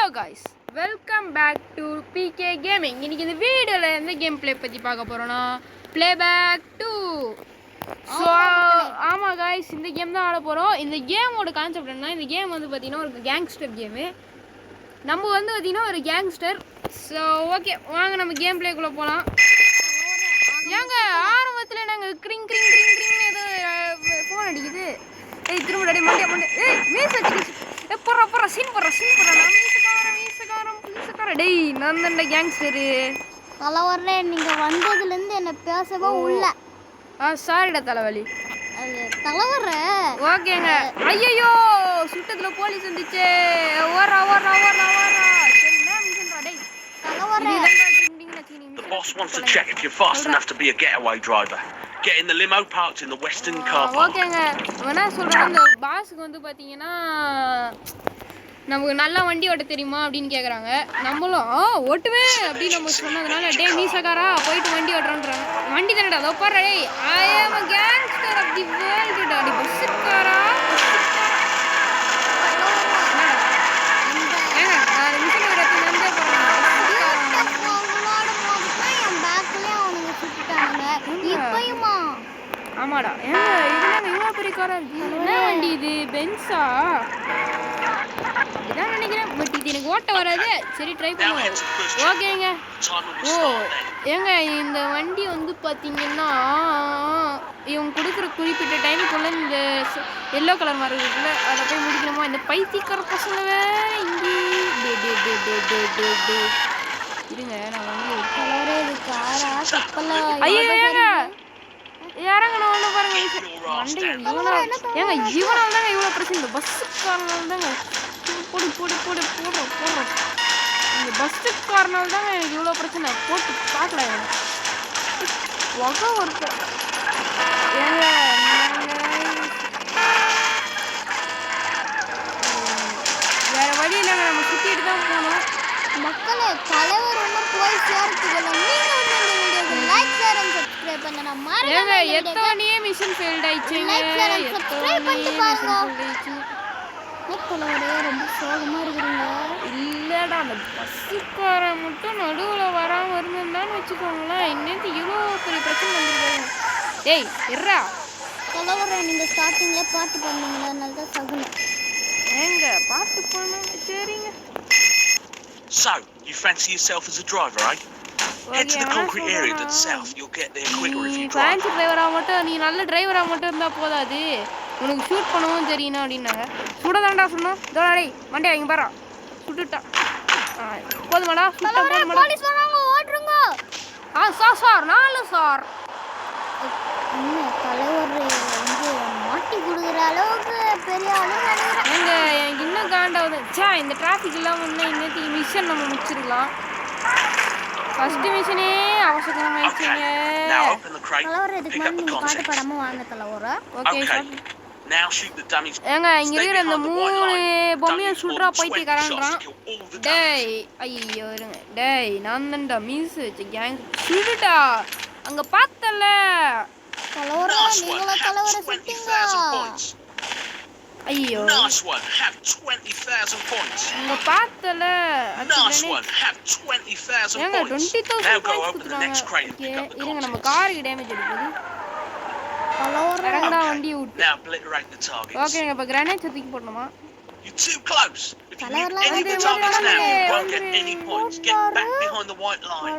Hello guys, welcome back to PK gaming. இன்னைக்கு இந்த வீடியோவில் எந்த கேம் பிளே பற்றி பார்க்க போகிறோன்னா ப்ளே பேக் 2. ஸோ ஆமாம் காய்ஸ், இந்த கேம் தான் ஆட போகிறோம். இந்த கேமோட கான்செப்ட் என்ன, இந்த கேம் வந்து பார்த்திங்கன்னா ஒரு கேங்ஸ்டர் கேமு. நம்ம வந்து பார்த்திங்கன்னா ஒரு கேங்ஸ்டர். ஸோ ஓகே, வாங்க நம்ம கேம் பிளேக்குள்ளே போகலாம். ஏங்க ஆரம்பத்தில் நாங்கள் க்ரிங் க்ரிங் க்ரிங் க்ரிங்னு ஏதோ ஃபோன் அடிக்குது. திரும்ப அடி மண்டே மண்டே மீஸ் வச்சு போடுற சீன் போடுற மீசக்காரன் டேய் நான் தான் கேங்ஸ்டரு. தலைவரே, நீங்க வந்ததுலேருந்து என்ன பேசவே உள்ள. சாரிடா தலைவலி. தலைவரே ஓகேங்க. ஐயோ சுட்டத்துல போலீஸ் வந்துச்சு. ஓரா ஓரா ஓரா ஓரா சரி மேம் மிஷன்டா டேய் தலைவரே. The boss wants to check if you're fast enough to be a getaway driver. Get in the limo parked in the western car park. ஓகேங்க, என்ன சொல்றேன், இந்த பாஸ்க்கு வந்து பாத்தீங்கன்னா நமக்கு நல்லா வண்டி ஓட்ட தெரியுமா அப்படின்னு கேட்குறாங்க. நம்மளும் ஓட்டுவேன் அப்படின்னு நம்ம சொன்னதுனால டே மீசக்காரா போயிட்டு வண்டி ஓட்டுறான்றாங்க. வண்டி தானடா அதோ பாரு டேய், ஐ ஆம் a gangster of the world டா டி பஸ்ஸுக்காரா. ஏங்க நான் மிஷன் வரது நந்தே இப்பயுமா? ஆமாடா. ஏங்க இதுல இவ்வளோ பெரிய காரா இருக்கு. என்ன வண்டி இது, பென்ஸா? இதான் நினைக்கிறேன், பட் இது எனக்கு ஓட்ட வராது. சரி ட்ரை பண்ணுவோம். ஓகேங்க. ஏங்க இந்த வண்டி வந்து பார்த்தீங்கன்னா இவங்க கொடுக்குற குறிப்பிட்ட டைமுக்குள்ளே இந்த எல்லோ கலர் மாதிரி இருக்குல்ல அதை போய் முடிக்கணுமா? இந்த பைத்தியக்கார பசங்க இங்கே இருங்க, நான் வந்து ஐயோ இறங்கணும் ஒன்று பாருங்க. ஏங்க இவனால தாங்க இவ்வளோ பிரச்சனை, இந்த பஸ்ஸுக்காரனால தாங்க போடு போடு போடு போடுறோம் போடுறோம். இந்த பஸ்ஸுக்காரனால தாங்க எனக்கு இவ்வளோ பிரச்சனை. போட்டு பார்க்கல வகை ஒருத்தர். ஏங்க வேற வழி இல்லைங்க, நம்ம சுற்றிட்டு தான் போகணும். மக்களே, தலைவர் ஒன்றும் போய் சேர்த்துக்கல. நீங்க வந்து இந்த வீடியோக்கு லைக் ஷேர் அண்ட் சப்ஸ்கிரைப் பண்ண நான் மறக்காம. ஏங்க எத்தனையே மிஷன் ஃபெயில்ட் ஆயிடுச்சுங்க. லைக் ஷேர் அண்ட் சப்ஸ்கிரைப் பண்ணிட்டு பாருங்க. தலைவரே ரொம்ப சோகமா இருக்குறீங்க. இல்லடா, அந்த பஸ்ஸுக்காரன் மட்டும் நடுவில் வராமல் இருந்திருந்தான்னு வச்சுக்கோங்களேன், இன்னைக்கு இவ்வளோ பெரிய பிரச்சனை வந்துருக்காங்க. டேய் இருடா தலைவரே, நீங்க ஸ்டார்டிங்ல பாட்டு பண்ணீங்களா? அதனால தான் சகுனம். ஏங்க பாட்டு பண்ண சரிங்க. So, you fancy yourself as a driver, eh? Head to the concrete area to the south. You'll get there quicker if you drive. Fancy டிரைவராக மட்டும், நீ நல்ல டிரைவராக மட்டும் இருந்தால் போதாது, உனக்கு ஷூட் பண்ணவும் தெரியணும் அப்படின்னாங்க. சுட தாண்டா சொன்னோம். தோடாடே மண்டே இங்கே பாரா சுட்டுட்டா. போதுமாடா சுட்டா போதுமாடா. போலீஸ் வராங்க, ஓடுறங்க. சார் நாலு சார். என்ன தலைவர் வந்து மாட்டி கொடுக்குற அளவுக்கு பெரிய ஆளு நினைக்கிறேன். எங்க எனக்கு இன்னும் காண்டாவது. இந்த டிராஃபிக் இல்லாமல் இருந்தால் இன்னைக்கு மிஷன் நம்ம முடிச்சிருக்கலாம். ஃபர்ஸ்ட் மிஷனே அவசரம் ஆயிடுச்சுங்க. தலைவர் இதுக்கு மேலே நீங்கள் பாட்டு படாமல் வாங்க தலைவர். Okay Now shoot the dummies. ஏங்க இங்க இருக்கிற இந்த 3 பொம்மையை சுடுறா பைத்தியக்காரன்றான். டேய் ஐயோ இருங்க. டேய் நான் தான்டா மீஸ் வச்சு கேங் சுடுடா. அங்க பார்த்தல தலைவர், நீங்களா தலைவரை சுட்டீங்க. ஐயோ Nice one. Have 20,000 points. அங்க பார்த்தல. Nice one. Have 20,000 ஏங்க points. 20,000 Now go points open the next crate and pick up the இருங்க, நம்ம contents. காருக்கு டேமேஜ் எடுக்குது. தலைவர் இறங்கடா வண்டியை விட்டு. Now obliterate the targets. ஓகேங்க, இப்ப கிரானைட் தூக்கி போடணுமா? You're too close. If you nuke any of the targets now, you won't get any points. Get back behind the white line.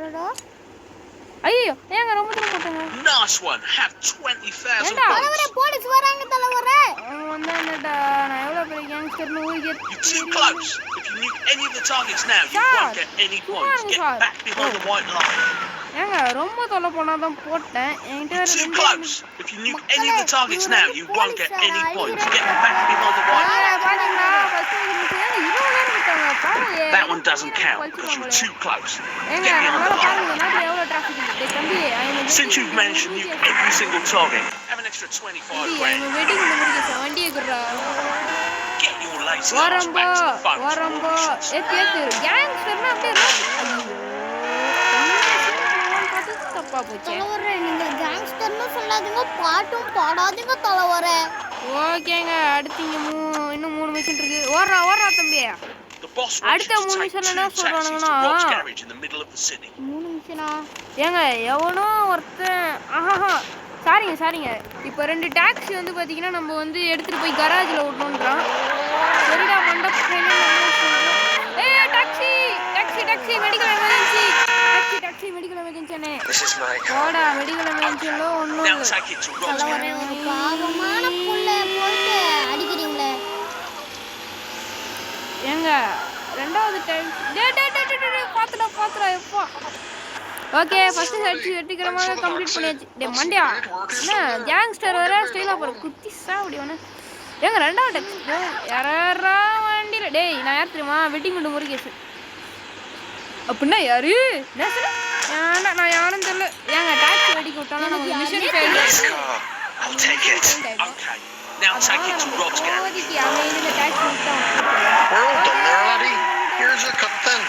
ஐயோ ஏங்க ரொம்ப தூரம் போட்டாங்க. Nice one. Have 20,000 தலைவரே, points. போலீஸ் வராங்க தலைவரே. வந்தானடா, நான் எவ்வளவு பெரிய கேங்ஸ்டர்னு ஊருக்கு You're too close. If you nuke any of the targets now, you won't get any points. Get back behind the white line. ஏங்க ரொம்ப தொலை போனாதான் போட்டேன். என்கிட்ட You're too close. If you nuke any of the targets now, you won't get any points. Get back behind the white line. பாத்தீங்களா first mission இவ்வளவு நேரம் விட்டாங்க பாருங்க. That one doesn't count because you're too close. ஏங்க Get behind நல்லா the line. பாருங்க, நாட்டுல எவ்வளவு டிராஃபிக் இருக்கு. தம்பி Since you've managed to nuke every single target, have an extra 25 grand. Wedding முடிஞ்சு வண்டியை குறா. Get your lazy ass வரம்போ back to the phone. வரம்போ ஏத்து கேங்ஸ்டர்னா அப்படியே தப்பா போச்சு. தலைவரே, நீங்க கேங்ஸ்டர்னு சொல்லாதீங்க, பாட்டும் பாடாதீங்க தலைவரே. ஓகேங்க, அடுத்து இங்க இன்னும் 3 மிஷன் இருக்கு. ஓடுறா ஓடுறா தம்பி. The boss wants you to take 2 taxis to Rob's garage in the middle of the city. 3 நிமிஷம்னா ஏங்க எவனோ ஒருத்தன் ஆஹா சாரிங்க இப்போ 2 டாக்ஸி வந்து பார்த்தீங்கன்னா நம்ம வந்து எடுத்துகிட்டு போய் கராஜில் விடணுன்றான். சரிடா மண்டபம் taxi medical emergency taxi medical எமர்ஜென்சினே ஓடா மெடிக்கல் எமர்ஜென்சிலோ ஒன்றும் Now take it to Rob's garage. பாவமான புள்ள போட்டு அடிக்கிறீங்களே. ஏங்க ரெண்டாவது டைம் பாத்துடா எப்பா. ஓகே ஃபர்ஸ்ட் சர்ச் வெற்றிகரமாக கம்ப்ளீட் பண்ணியாச்சு. டே மண்டியா என்ன கேங்ஸ்டர் வர ஸ்டைலாக போகிற குத்திஸா அப்படி ஒன்று. ஏங்க ரெண்டாவது டைம் யாரா வண்டியில் டேய் நான் யார் தெரியுமா வெட்டிங் கொண்டு முருகேசு அப்படின்னா யாரு என்ன சொல்ல நான் யாரும் தெரியல. ஏங்க டாக்ஸி வெடிக்க விட்டாலும் நமக்கு mission fail. I'll take it. Okay. Now take it to Rob's garage. இப்போதைக்கு அவன் இதில் டாக்ஸி விட்டான். We're all done there, laddie. Here's your cut then.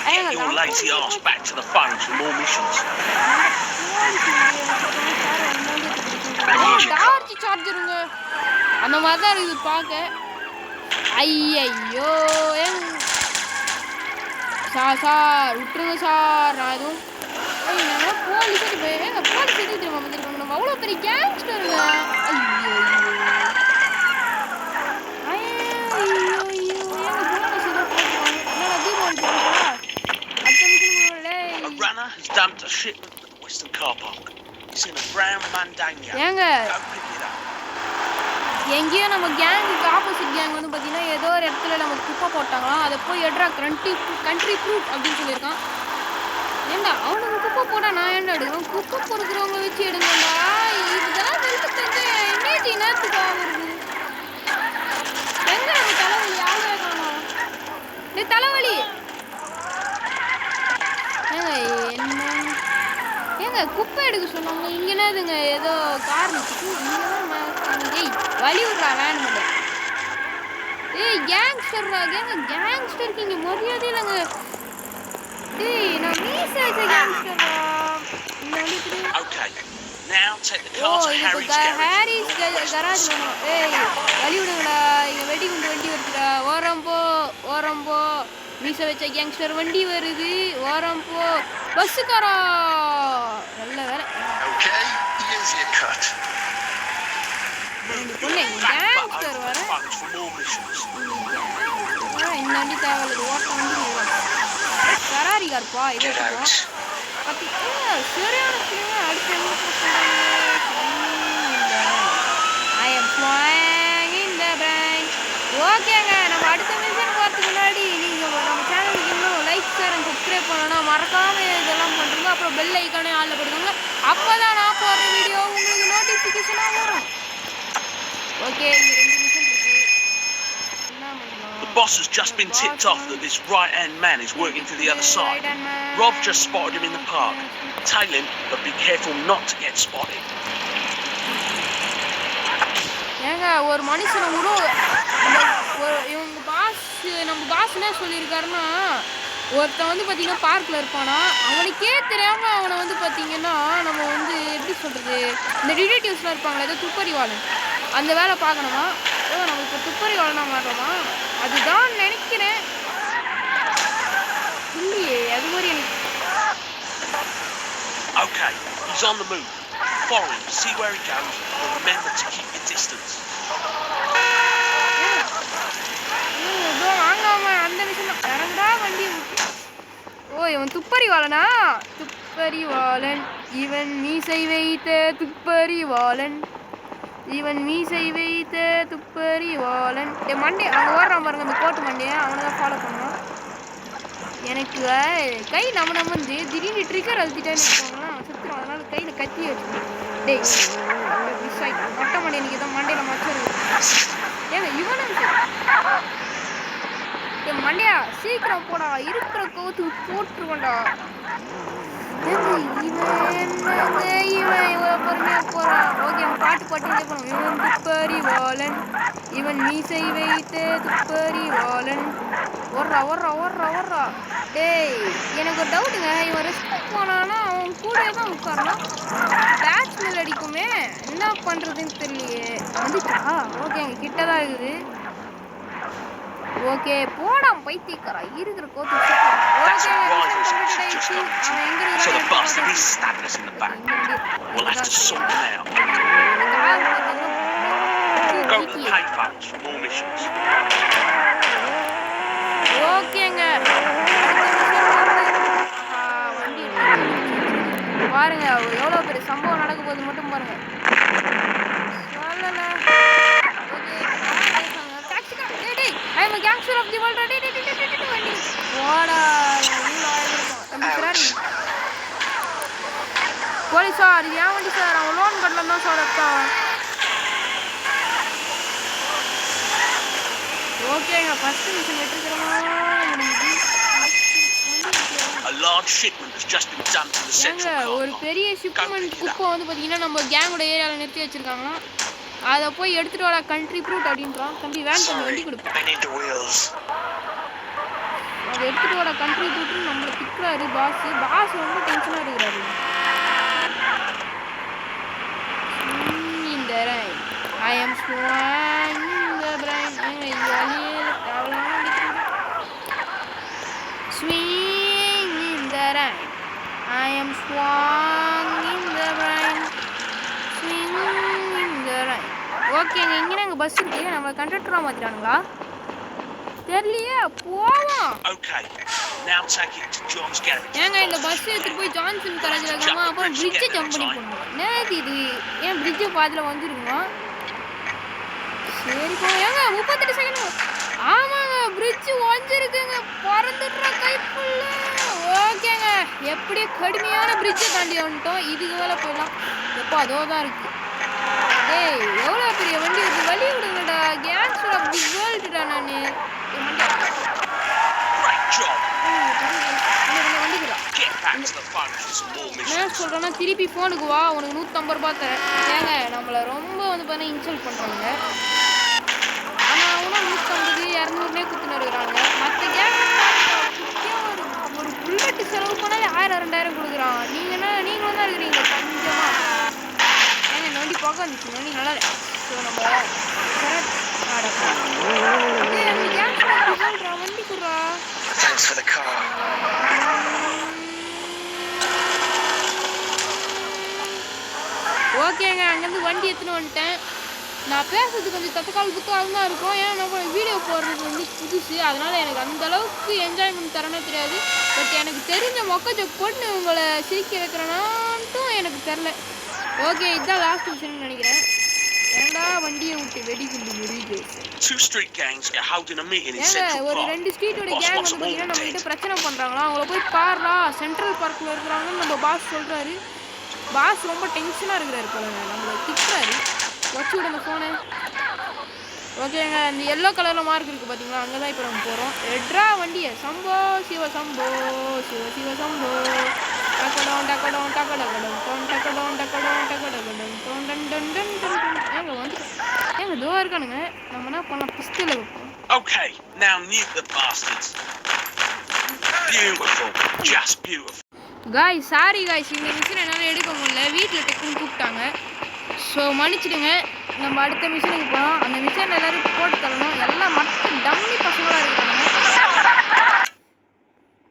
Get your lazy ass back to the phones for more missions. Torch சார்ஜருங்க அந்த மாதிரி தான் இருக்குது பார்க்க. ஐயோ சார் விட்டுருங்க சார். நான் எதுவும் போலீஸ் எங்க போலீஸ் எதுக்கு தெரியுமா வந்துருக்காங்க. நம்ம அவ்வளோ பெரிய கேங்ஸ்டருங்க. A runner has dumped a shipment at the Western car park. It's in a brown Mandania. ஏங்க Go pick it up. எங்கேயோ நம்ம கேங்குக்கு ஆப்போசிட் கேங் வந்து பார்த்தீங்கன்னா ஏதோ ஒரு இடத்துல நம்ம குப்பை போட்டாங்களாம். அதை போய் எடுறா கண்ட்ரி ப்ரூஃப் அப்படின்னு சொல்லியிருக்கான். ஏண்டா அவனுக்கு குப்பை போட்டால் நான் ஏன்டா எடுக்கிறோம். குப்பை பொறுக்கிறவங்கள வச்சு எடுங்கடா. இதெல்லாம் வெளுத்து தந்து இமேஜ் இனத்துக்கு ஆகுது. எங்க அது தலைவலி யாரும் காணும். டே தலைவலி ஏங்க குப்பை எடுக்க சொன்னாங்க. இங்கே என்னதுங்க ஏதோ காரணத்துக்கு வழி விட்றா வேன் மட்டும். ஏய் கேங்ஸ்டர்ரா கேங்ஸ்டருக்கு இங்கே மரியாதை இல்லைங்க. டேய் நான் மீச வச்ச கேங்ஸ்டர்ரா. Okay. Now take the car to Harry's garage. Harry's garage வேணும். ஏய் வழி விடுங்கடா. இங்கே வெடி குண்டு வண்டி வருதுடா. ஓரம் போ மீச வச்ச கேங்ஸ்டர் வண்டி வருது. ஓரம் போ பஸ்ஸுக்காரா. நல்ல வேலை. Okay, here's your cut. பொண்ணு கேங்ஸ்டர் வர Phones for more missions. இந்த வண்டி தேவையில்லை. ஓட்ட வண்டி கராரி கார்ப்பா இது Get out. சரியான அடுத்த I am flying in the bank. ஓகேங்க நம்ம அடுத்த மிஷன் போகிறதுக்கு முன்னாடி நீங்கள் நம்ம சேனலுக்கு இன்னும் லைக் ஷேர் அண்ட் சப்ஸ்கிரைப் பண்ணணும் மறக்காமல் இதெல்லாம் பண்ணுறோங்க. அப்புறம் பெல் ஐக்கானே ஆளில் போடுங்க. அப்போ தான் நான் போடுற வீடியோ உங்களுக்கு நோட்டிஃபிகேஷனாக வரும். ஓகே இங்கே 2 மிஷன் இருக்குது. என்ன பண்ணலாம். The boss has just been tipped off that this right-hand man is working for the other side. Rob just spotted him in the park. Tail him, but be careful not to get spotted. ஏங்க ஒரு மனுஷனை கூட இவங்க நம்ம pass என்ன சொல்லியிருக்காருன்னா ஒருத்தன் வந்து பார்த்தீங்கன்னா பார்க்கில் இருப்பானா அவனுக்கே தெரியாமல் அவனை வந்து பார்த்தீங்கன்னா நம்ம வந்து எப்படி சொல்கிறது இந்த ரிலேட்டிவ்ஸ்லாம் இருப்பாங்களே ஏதோ துப்பறிவாளன் அந்த வேலை பார்க்கணுமா. நம்ம இப்போ துப்பறிவாளனா மாட்டோமா அதுதான் நினைக்கிறேன். இல்லையே அது மாதிரி எனக்கு. Okay, he's on the move. Follow him, see where he goes, but remember to keep your distance. வாங்காம அந்த விஷயம் இறங்கடா வண்டி. ஓ இவன் துப்பறிவாளனா. துப்பறிவாளன் இவன் மீசை வைத்த துப்பறிவாளன். துப்பறிவாளன். மண்டே அவன் ஓடுறான் பாருங்க அந்த கோட்டு மண்டையை அவனை தான் ஃபாலோ பண்ணுவான். எனக்கு கை நம்ம வந்து திடீர்னு ட்ரிக்கர் அழுத்திட்டேன்னு வச்சுக்கோங்களேன் சுற்றுறோம். அதனால கையில் கத்தி வச்சுக்கணும். டேய் மிஸ் ஆகி மொட்டை மண்டை எனக்கு தான் மண்டையில் மச்சம். ஏங்க இவனுக்கு மண்டையா சீக்கிரம் போடா இருக்கிற கோத்து போட்டுருவண்டா. இவன் பொறுமையா போறான். ஓகே பாட்டு போறோம். இவன் துப்பறிவாளன் இவன் மீசை வைத்த துப்பறிவாளன். ஓடுறா. டேய் எனக்கு ஒரு டவுட்டுங்க. இவன் ரெஸ்ட் போனானா அவன் கூட தான் உட்காரலாம். பேட்ச் மேல் அடிக்குமே என்ன பண்றதுன்னு தெரியலையே. வந்துச்சா ஓகே எங்க கிட்டதான் இருக்குது. ஓகே போடா பைத்தியக்காரா இருக்கிற கோத்து That's what rivals have just gone into. So the bastard is stabbing us in the back. We'll have to sort him out. Go to the payphones for more missions. ஓகேங்க பாருங்க எவ்வளோ பெரிய சம்பவம் நடக்க போகுது மட்டும் பாருங்க கேங்ஸ்டர் ஆஃப் தி வேர்ல்ட் போடா போலீஸ் சார் இது ஏன் வண்டி சார் அவன் லோன் கட்டலாம் தான் சார் எடுத்தான் ஓகேங்க ஃபர்ஸ்ட் மிஷன் வெற்றிகரமாக A large shipment has just been dumped in the central car ஒரு park. பெரிய ஷிப்மெண்ட் குப்பை வந்து பார்த்தீங்கன்னா நம்ம கேங்கோட ஏரியாவில் நிறுத்தி வச்சிருக்காங்களாம் அதை போய் எடுத்துட்டு வர கண்ட்ரி ப்ரூட் அப்படின்றான் தம்பி வேன் பண்ணி வண்டி கொடுப்போம் I need the wheels. அதை எடுத்துட்டு வர கண்ட்ரி ப்ரூட்னு நம்மளை திட்டுறாரு பாஸ் ரொம்ப டென்ஷனாக இருக்கிறாரு இந்த ஐ எம் ஸ்வாங் இந்த brain swing in the rain I am swung in the rain swing in the rain ஓகேங்க இங்கே நாங்கள் பஸ் இருக்கு நம்ம கண்டக்டராக மாற்றிட்டானுங்களா தெரியலையே போவோம் Okay, now take it to John's garage. ஏங்க இந்த பஸ் எடுத்துட்டு போய் ஜான்சன் காலேஜில் இருக்கோமா அப்புறம் பிரிட்ஜை ஜம்ப் பண்ணி போகணும் நேற்று இது ஏன் பிரிட்ஜை பாதியில் வந்துருக்கோம் சரி போ ஏங்க 38 செகண்ட் ஆமாங்க பிரிட்ஜ் ஒஞ்சிருக்குங்க பறந்துடுற கைப்புள்ள ஓகேங்க எப்படியே கடுமையான பிரிட்ஜை தாண்டி வந்துட்டோம் இதுக்கு மேலே போயிடலாம் எப்போ அதோ தான் இருக்கு ஏய் எவ்வளோ பெரிய வண்டி இருக்கு வழி விடுங்கடா கேங்ஸ்டர் ஆஃப் தி வேர்ல்டுடா நான் Great job. வண்டிக்குறா Get back to the phone for some more என்ன missions. சொல்கிறேன்னா திருப்பி ஃபோனுக்கு வா உனக்கு 150 ரூபா தரேன் ஏங்க நம்மளை ரொம்ப வந்து பார்த்தீங்கன்னா இன்சல்ட் பண்ணுறாங்க ஆனால் அவனும் 150 200 குத்துன்னு இருக்கிறாங்க மற்ற கேங் ஒரு புல்லட்டு செலவு பண்ணால் 1000 2000 கொடுக்குறான் நீங்களும் தான் இருக்கிறீங்க கொஞ்சமாக ஏங்க இந்த வண்டி பார்க்க வந்துச்சு வண்டி நல்லா இல்லை ஸோ நம்ம கரெக்ட் அந்த கேங் சொல்கிறா வண்டி கொடுறா Thanks for the car. ஓகேங்க அங்கேருந்து வண்டி எடுத்துன்னு வந்துட்டேன் நான் பேசுறது கொஞ்சம் தத்தக்கால் புத்தகம் தான் இருக்கும் ஏன்னா நம்ம வீடியோ போடுறது வந்து புதுசு அதனால் எனக்கு அந்த அளவுக்கு என்ஜாய்மெண்ட் தரனே தெரியாது பட் எனக்கு தெரிஞ்ச மொக்க போட்டு உங்களை சிரிக்க வைக்கிறேனான்ட்டும் எனக்கு தெரில ஓகே இதுதான் லாஸ்ட் விஷயம்னு நினைக்கிறேன் ஏன்டா வண்டியை விட்டு வெடிக்குண்டு முடியுது Two street gangs are holding a meeting in ஏங்க Central ஒரு Park. 2 ஸ்ட்ரீட்டோட Boss கேங் wants வந்து them all பார்த்தீங்கன்னா நம்ம கிட்ட dead. பிரச்சனை பண்ணுறாங்களா அவங்கள போய் பாடுறா சென்ட்ரல் பார்க்கில் இருக்கிறாங்கன்னு நம்ம பாஸ் சொல்கிறாரு பாஸ் ரொம்ப டென்ஷனாக இருக்கிறாரு போலங்க நம்மளை திட்டுறாரு வச்சு விடுங்க ஃபோனு ஓகேங்க அந்த எல்லோ கலரில் மார்க் இருக்குது பார்த்தீங்களா அங்கே தான் இப்போ நம்ம போகிறோம் ரெட்ரா வண்டியை சம்போ சிவ சம்போ சிவ சிவ சம்போ டக்கடோம் டக்கடோம் டக்கடகடம் டோன் டக்கடோம் டக்கடோம் டக்கடகடம் டோன் டன் டன் டன் டன் ஏங்க வந்து ஏங்க தோ இருக்கானுங்க நம்ம என்ன பண்ணலாம் பிஸ்டலில் வைப்போம் Okay, now nuke the bastards. Beautiful, just beautiful. Guys sorry guys இந்த மிஷின் என்னால் எடுக்க முடியல வீட்டில் டெக்குன்னு கூப்பிட்டாங்க ஸோ மன்னிச்சிடுங்க நம்ம அடுத்த மிஷினுக்கு போகிறோம் அந்த மிஷின் எல்லோரும் போட்டு தரணும் எல்லாம் மற்ற டம்மி பசங்களாக இருக்காங்க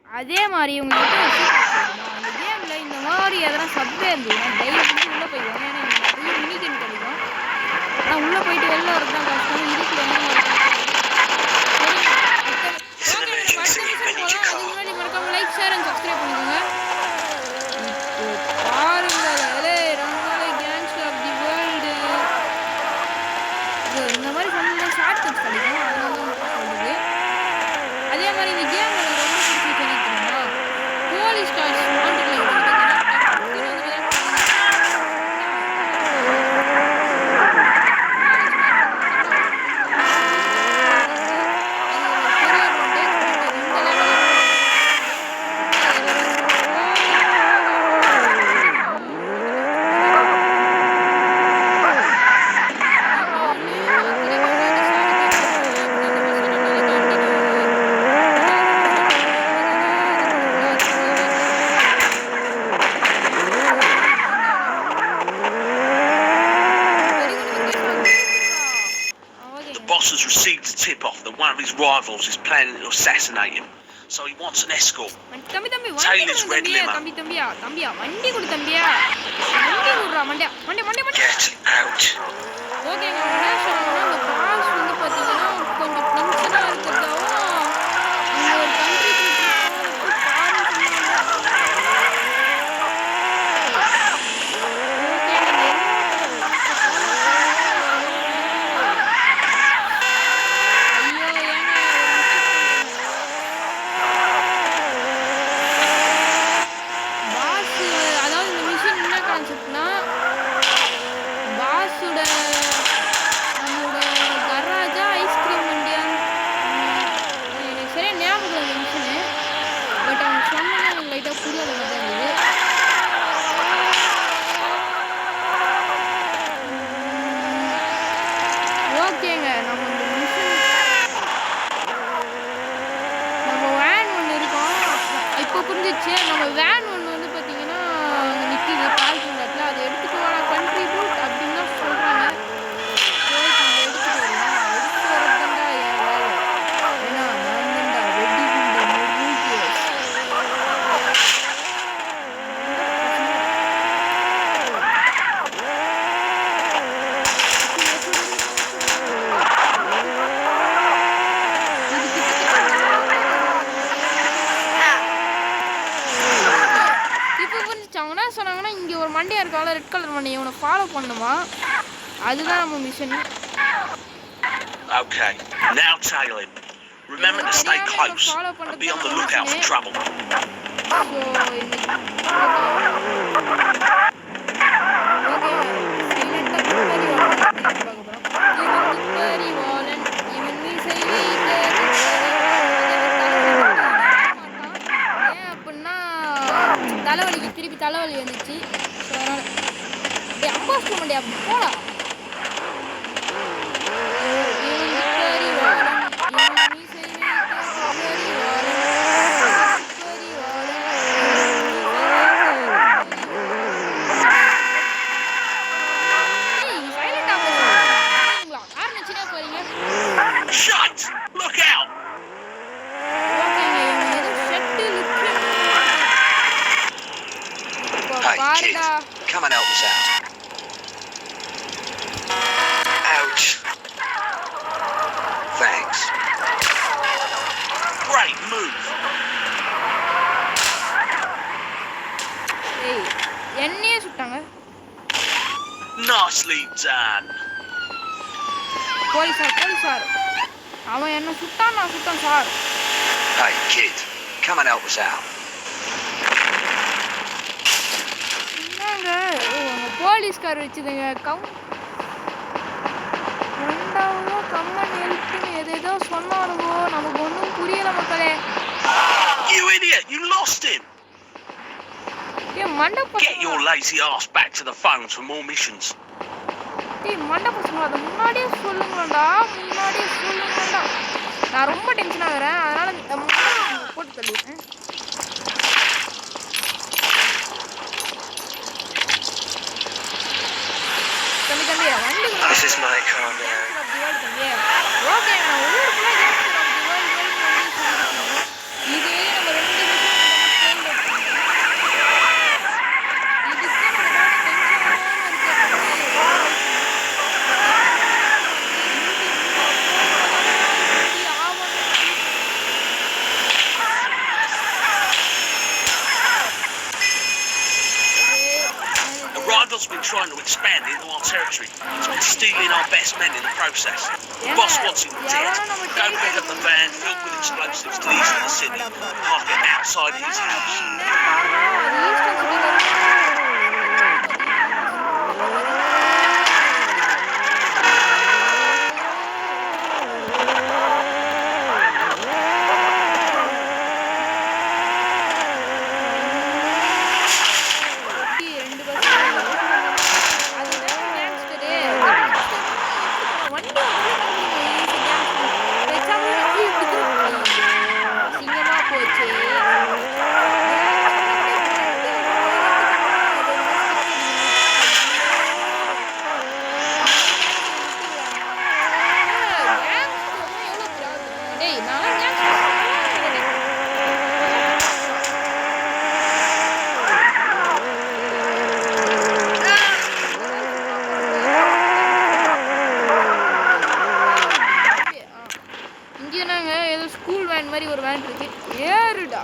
அதே மாதிரி இவங்ககிட்ட அந்த கேமில் இந்த மாதிரி எதனா சப்வே இருந்ததுன்னா தைரியம் செஞ்சு உள்ளே போயிடுவாங்க ஏன்னா எனக்கு நிறைய மினிகன் கிடைக்கும் ஆனால் உள்ளே போயிட்டு வெளில வரது தான் கஷ்டம் இதுக்கு என்ன முன்னாடி மறக்காம லைக் ஷேர் அண்ட் சப்ஸ்கிரைப் பண்ணிக்கோங்க பாருங்க கேங்ஸ்டர் ஆஃப் தி வேர்ல்டு இந்த மாதிரி சொன்னா ஷார்ட் கட்ஸ் கிடைக்கும் அதனால தான் சொல்லுது அதே மாதிரி இந்த கேம் எனக்கு ரொம்ப பிடிச்சி தெரியுமா police stars rivals is planning to assassinate him, so he wants an escort. தம்பி Taylor's red limo. தம்பியா வண்டி கொடு தம்பியா வண்டி விடுறா மண்டியா மண்டே Get out. ஓகேங்க என்ன சொல்றாங்கன்னா அந்த பாஸ் வந்து பாத்தீங்கன்னா கொஞ்சம் டென்ஷனா இருக்கிறதாவும் இந்த ஒரு கண்ட்ரி ஓகேங்க நம்ம வேன் ஒன்று இருக்கோம் இப்போ புரிஞ்சிச்சு நம்ம வேன் ஒன்று வந்து பார்த்தீங்கன்னா நிற்கிது பார்க்கிங் இடத்துல அதை எடுத்துகிட்டு வர கண்ட்ரிபியூட் அப்படின்னு தான் சொல்கிறாங்க போயிட்டு நம்ம எடுத்துகிட்டு வரலாம் எடுத்துகிட்டு வரதுண்டா என் வேலை ஏன்னா நான் தான்டா வெடி குண்டு மூக்கியஸ் சொன்னாங்கன்னா இங்கே ஒரு மண்டியா இருக்கால ரெட் கலர் மண்டி இவனை ஃபாலோ பண்ணுமா அதுதான் நம்ம mission Okay, now tail him. Remember to stay close and be on the lookout for trouble. தலைவலிக்கு திருப்பி தலைவலி வந்துச்சு ஸோ அதனால் அப்படியே அம்பாஸ்ட் முடியா போகலாம் ஆரம்பிச்சுனா போறீங்க Shut! Look out! Hey, kid, come and help us out. Ouch. Thanks. Great move. ஏய் என்னையே சுட்டாங்க Nicely done. போலீஸார் அவன் என்ன சுட்டான் நான் சுட்டான் sir Hey, kid, come and help us out. என்னங்க உங்க போலீஸ்கார் வச்சுதுங்க ரெண்டாவது கம்மன் ஹெல்ப்னு எதேதோ சொன்னானுங்கோ நமக்கு ஒன்றும் புரியல மக்களே You idiot! You lost him! ஏய் மண்டை Get பசங்க your lazy ass back to the phones for more missions. ஏய் மண்டை பசங்க அதை முன்னாடியே சொல்லுங்கடா நான் ரொம்ப டென்ஷன் ஆகுறேன் அதனால போட்டு தள்ளிடுறேன் தம்பி வண்டி This is my car now. Okay நான் ஊருக்குள்ள இதே நம்ம ரெண்டு Rival's been trying to expand into our territory. He's been stealing our best men in the process. The boss wants him dead. Go pick up the van filled with explosives to the east of the city. Park it outside his house. School van மாதிரி ஒரு van இருக்கு. ஏறுடா.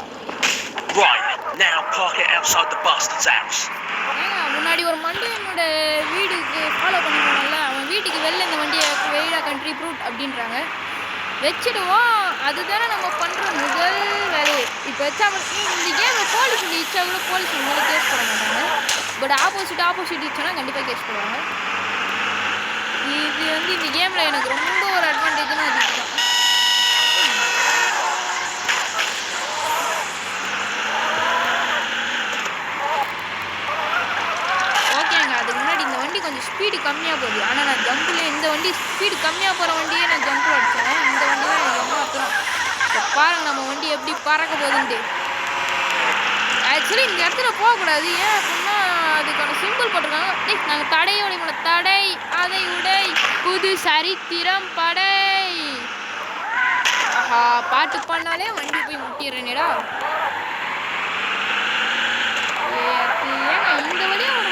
Right, now park it outside the bastard's house. ஏங்க முன்னாடி ஒரு மண்டியனோட வீடுக்கு follow பண்ணி போனோம்ல, அவன் வீட்டுக்கு வெளில இந்த வண்டியை வெயிலா கண்ட்ரி ப்ரூட் அப்படின்றாங்க. வச்சுடுவோம். அதுதானே நம்ம பண்ணுற முதல் வேலையை. இப்போ வச்சா இந்த கேமில் போலீஸ் வந்து இச்சா கூட போலீஸ் மேலே கேஸ் போட மாட்டாங்க. பட் ஆப்போசிட் இச்சோன்னா கண்டிப்பாக கேஸ் போடுவாங்க. இது வந்து இந்த கேமில் எனக்கு ரொம்ப ஒரு அட்வான்டேஜ்னு அது இதுதான். ஓகேங்க, அதுக்கு முன்னாடி இந்த வண்டி கொஞ்சம் ஸ்பீடு கம்மியாக போகுது. ஆனால் நான் ஜம்பில் இந்த வண்டி ஸ்பீடு கம்மியாக போகிற வண்டியே நான் ஜம்பில் அடித்தேன். இந்த வண்டி தான் எனக்கு ரொம்ப அப்புறம். இப்போ பாருங்கள் நம்ம வண்டி எப்படி பறக்க போகுதுன்ட்டு. ஆக்சுவலி இந்த இடத்துல போகக்கூடாது. ஏன் அப்படின்னா அதுக்கான சிம்பிள் போட்டிருக்காங்க. நாங்கள் தடையோட தடை அதை உடை புது சரித்திரம் படை. ஆஹா, பாட்டு பண்ணாலே வண்டி போய் முட்டிடுறேனேடா. ஏங்க இந்த வழியாக ஒரு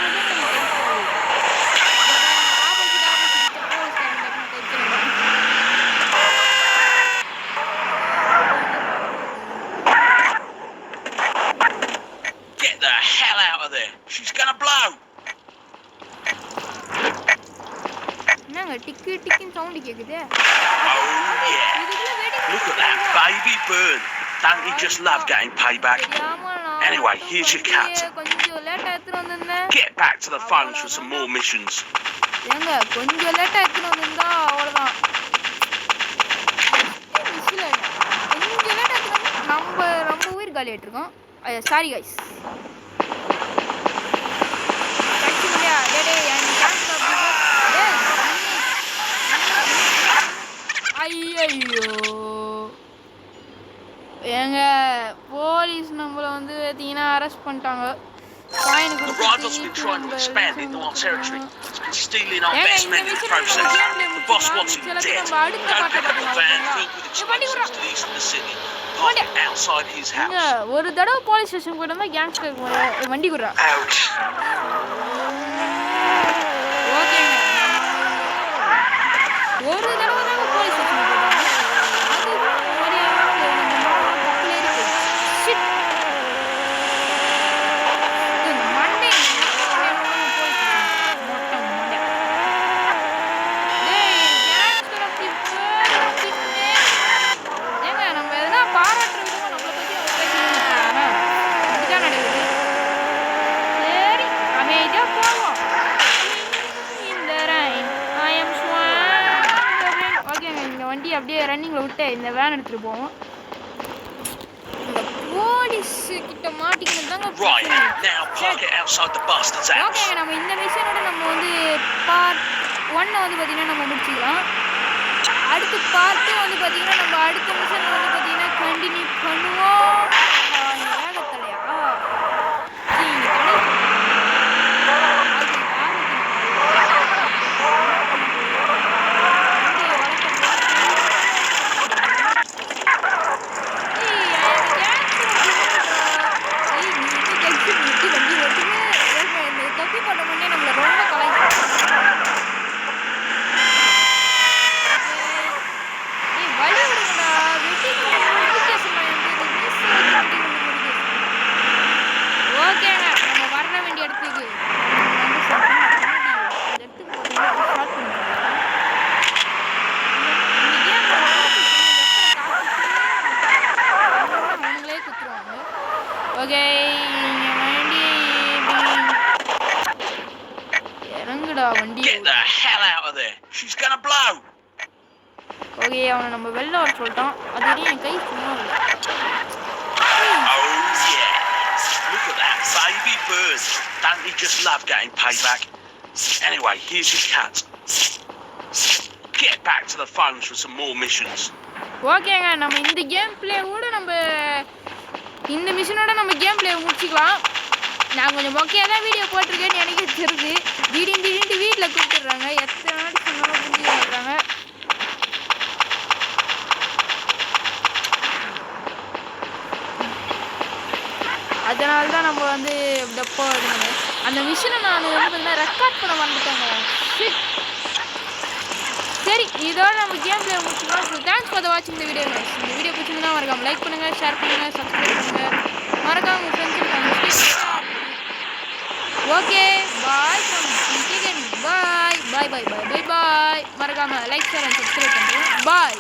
Get the hell out of there. She's gonna blow. என்னங்க டிக்கு டிக்குன்னு சவுண்டு கேக்குது. Oh yeah. Look at that baby bird. Don't you just love getting payback? Anyway, here's your cat. கொஞ்சம் லேட்டா எடுத்துட்டு வந்திருந்தேன். Get back to the phones for some more missions. ஏங்க கொஞ்சம் லேட்டா எடுத்துட்டு வந்திருந்தா அவ்வளவுதான். கொஞ்சம் லேட்டா எடுத்துட்டு நம்ம உயிர் காலி ஆயிட்டிருக்கோம். Sorry guys. ஐயோ ஏங்க போலீஸ் நம்மளை வந்து பார்த்தீங்கன்னா அரெஸ்ட் பண்ணிட்டாங்க. The rivals have been trying to expand into our territory. It's been stealing our best men in the process. The boss wants him dead. Go pick up the van filled with explosives to the east of the city. Park it outside his house. ஒரு தடவை police station போயிட்டு வந்தா gangster வண்டி குடுறா. Ouch. ஓகேங்க, ஒரு தடவை தான் போலீஸ் ஸ்டேஷன் போயிட்டு அப்படியே ரன்னிங்கில் விட்டு இந்த வேன் எடுத்துகிட்டு போவோம். இந்த போலீஸ் கிட்ட மாட்டிக்கணும் தாங்க. ஓகேங்க, நம்ம இந்த மிஷனோட நம்ம வந்து பார்ட் 1 வந்து பார்த்தீங்கன்னா நம்ம முடிச்சுக்கலாம். அடுத்து பார்ட் 2 வந்து பார்த்தீங்கன்னா நம்ம அடுத்த மிஷன் வந்து பார்த்தீங்கன்னா கண்டினியூ பண்ணுவோம். வேகத்தலையா Get the hell out of there. She's gonna blow. Okay, அவனை நம்ம வெளில வர சொல்லிட்டோம். அது வரையும் என் கை சும்மா இல்லை. Oh yeah. Look at that baby bird. Don't you just love getting payback? Anyway, here's your cat. Get back to the phones for some more missions. ஓகேங்க, நம்ம இந்த கேம் பிளேவோட நம்ம இந்த மிஷனோட நம்ம கேம் பிளே முடிச்சுக்கலாம். நான் கொஞ்சம் மொக்கையாக தான் வீடியோ போட்டிருக்கேன்னு எனக்கு தெரியுது. திடீர்னு வீட்டில் கூப்பிட்டுறாங்க. எத்தனை நாள் சொன்னாலும் புரிஞ்சு பண்ணுறாங்க. அதனால தான் நம்ம வந்து டப்பா எடுக்கணும். அந்த மிஷினை நான் வந்து பார்த்தீங்கன்னா ரெக்கார்ட் பண்ண வந்துட்டேங்க. சரி, இதோட நம்ம கேம் பிளே முடிச்சுக்கலாம். ஸோ தேங்க்ஸ் ஃபார் த வாட்சிங் இந்த வீடியோ. இந்த வீடியோ பிடிச்சிருந்தா மறக்காம லைக் பண்ணுங்கள், ஷேர் பண்ணுங்கள், சப்ஸ்கிரைப் பண்ணுங்கள். மறக்காம உங்கள் ஃப்ரெண்ட்ஸுக்கு okay bye from PK gaming. Bye bye bye bye bye bye. மறக்காம லைக் ஷேர் அண்ட் சப்ஸ்கிரைப் பண்ணுங்கள். பாய்.